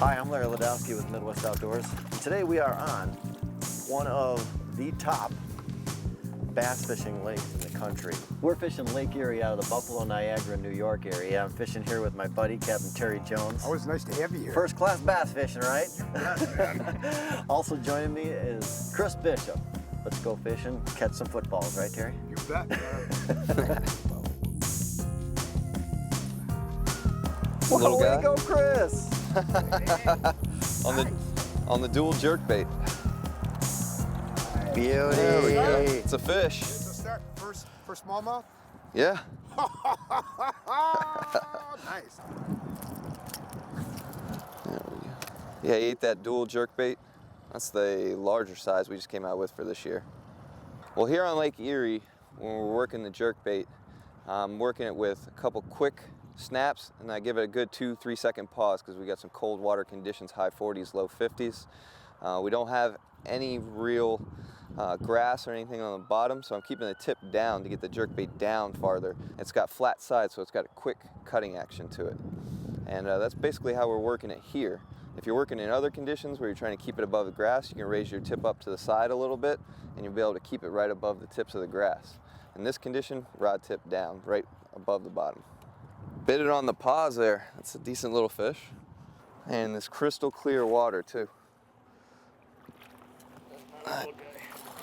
Hi, I'm Larry Ladowski with Midwest Outdoors. Today we are on one of the top bass fishing lakes in the country. We're fishing Lake Erie out of the Buffalo, Niagara, New York area. I'm fishing here with my buddy, Captain Terry Jones. Always nice to have you here. First class bass fishing, right? Yes, Also joining me is Chris Bishop. Let's go fishing, catch some footballs, right, Terry? You bet, man. Well, way to go, Chris! on the dual jerk bait. Beauty. There we go. It's a fish. It's a start. First smallmouth. Yeah. Nice. There we go. Yeah, he ate that dual jerk bait. That's the larger size we just came out with for this year. Well, here on Lake Erie, when we're working the jerk bait, I'm working it with a couple quick snaps, and I give it a good 2-3 second pause because we got some cold water conditions, high 40s, low 50s. We don't have any real grass or anything on the bottom, so I'm keeping the tip down to get the jerk bait down farther. It's got flat sides, so it's got a quick cutting action to it. And that's basically how we're working it here. If you're working in other conditions where you're trying to keep it above the grass, you can raise your tip up to the side a little bit, and you'll be able to keep it right above the tips of the grass. In this condition, rod tip down, right above the bottom. Bit it on the pause there. That's a decent little fish. And this crystal clear water too.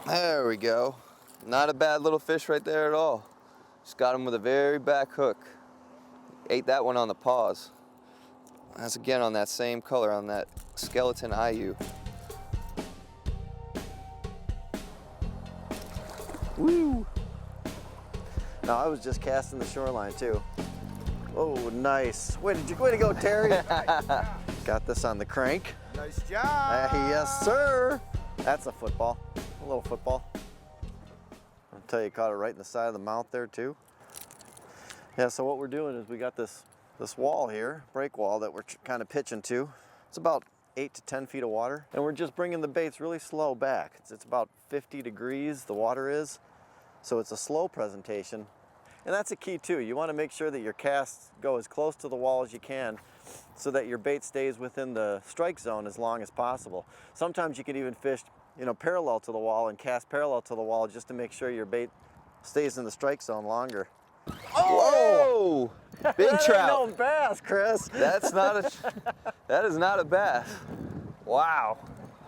There we go. Not a bad little fish right there at all. Just got him with a very back hook. Ate that one on the pause. That's again on that same color, on that skeleton IU. Woo! Now I was just casting the shoreline too. Oh, nice. Way to go, Terry. Got this on the crank. Nice job. Yes, sir. That's a football, a little football. I'll tell you, caught it right in the side of the mouth there too. Yeah, so what we're doing is we got this wall here, break wall, that we're kind of pitching to. It's about 8 to 10 feet of water, and we're just bringing the baits really slow back. It's about 50 degrees, the water is, so it's a slow presentation. And that's a key too. You want to make sure that your casts go as close to the wall as you can so that your bait stays within the strike zone as long as possible. Sometimes you can even fish, parallel to the wall and cast parallel to the wall just to make sure your bait stays in the strike zone longer. Oh! Whoa! Big That trout. ain't no bass, Chris. That is not a bass. Wow.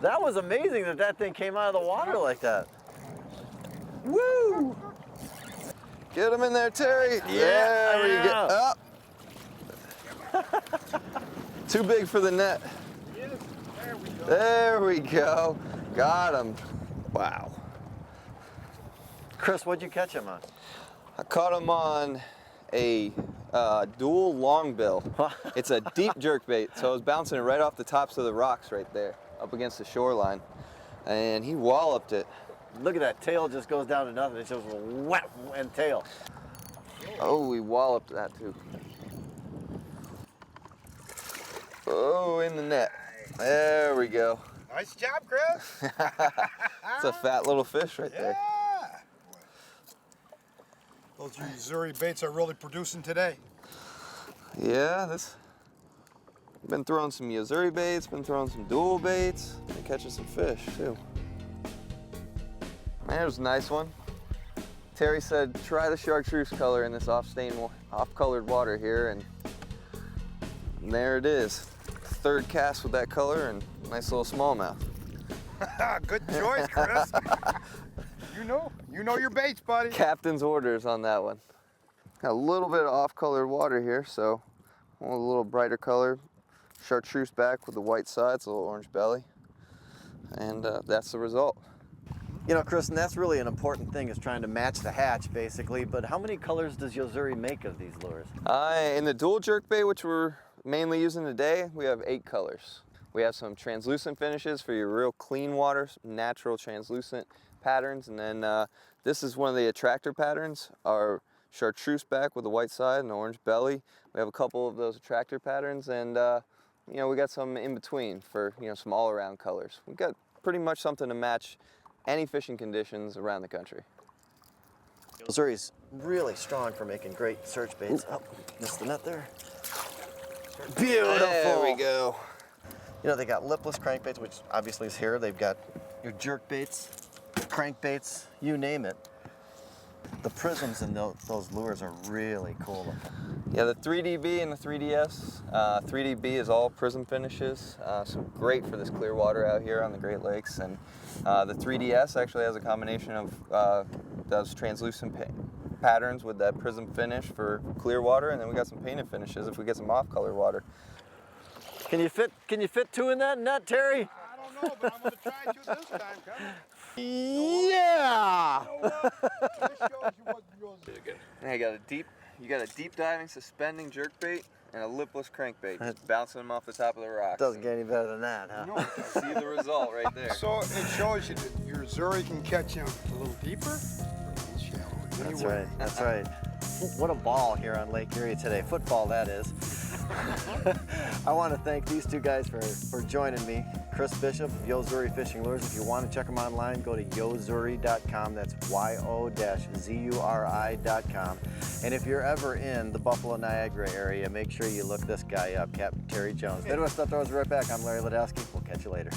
That was amazing that thing came out of the water like that. Woo! Get him in there, Terry. Yeah. There we go. Oh. Too big for the net. There we go. Got him. Wow. Chris, what'd you catch him on? I caught him on a dual longbill. It's a deep jerk bait, so I was bouncing it right off the tops of the rocks right there, up against the shoreline, and he walloped it. Look at that, tail just goes down to nothing. It's just a whap and tail. Oh, he walloped that too. Oh, in the net. There we go. Nice job, Chris. It's a fat little fish right there. Yeah. Those Missouri baits are really producing today. Yeah, been throwing some Missouri baits, been throwing some dual baits, and catching some fish too. Man, it was a nice one. Terry said, try the chartreuse color in this off-colored water here, and there it is. Third cast with that color and nice little smallmouth. Good choice, Chris. You know your baits, buddy. Captain's orders on that one. Got a little bit of off-colored water here, so a little brighter color. Chartreuse back with the white sides, a little orange belly, and that's the result. Chris, and that's really an important thing, is trying to match the hatch, basically. But how many colors does Missouri make of these lures? In the dual jerk bait, which we're mainly using today, we have 8 colors. We have some translucent finishes for your real clean water, natural translucent patterns, and then this is one of the attractor patterns, our chartreuse back with the white side and the orange belly. We have a couple of those attractor patterns, and we got some in between for some all-around colors. We've got pretty much something to match any fishing conditions around the country. Missouri's really strong for making great search baits. Oh, missed the net there. Beautiful. There we go. You know, they got lipless crankbaits, which obviously is here. They've got your jerk baits, crankbaits, you name it. The prisms in those lures are really cool looking. Yeah, the 3DB and the 3DS. 3DB is all prism finishes, so great for this clear water out here on the Great Lakes. And the 3DS actually has a combination of those translucent patterns with that prism finish for clear water, and then we got some painted finishes if we get some off-color water. Can you fit 2 in that net, Terry? I don't know, but I'm going to try to this time, come on. Yeah! You know what? This shows you what you'll do. And you got a deep diving suspending jerkbait and a lipless crankbait, just bouncing them off the top of the rocks. Doesn't get any better than that, huh? No. See the result right there. So it shows you that your Zuri can catch him a little deeper and shallow. That's right, that's right. What a ball here on Lake Erie today. Football, that is. I want to thank these two guys for joining me. Chris Bishop, Yo Zuri Fishing Lures. If you want to check them online, go to yozuri.com. That's YO-ZURI.com. And if you're ever in the Buffalo Niagara area, make sure you look this guy up, Captain Terry Jones. Midwest Outdoors, right back. I'm Larry Ladowski. We'll catch you later.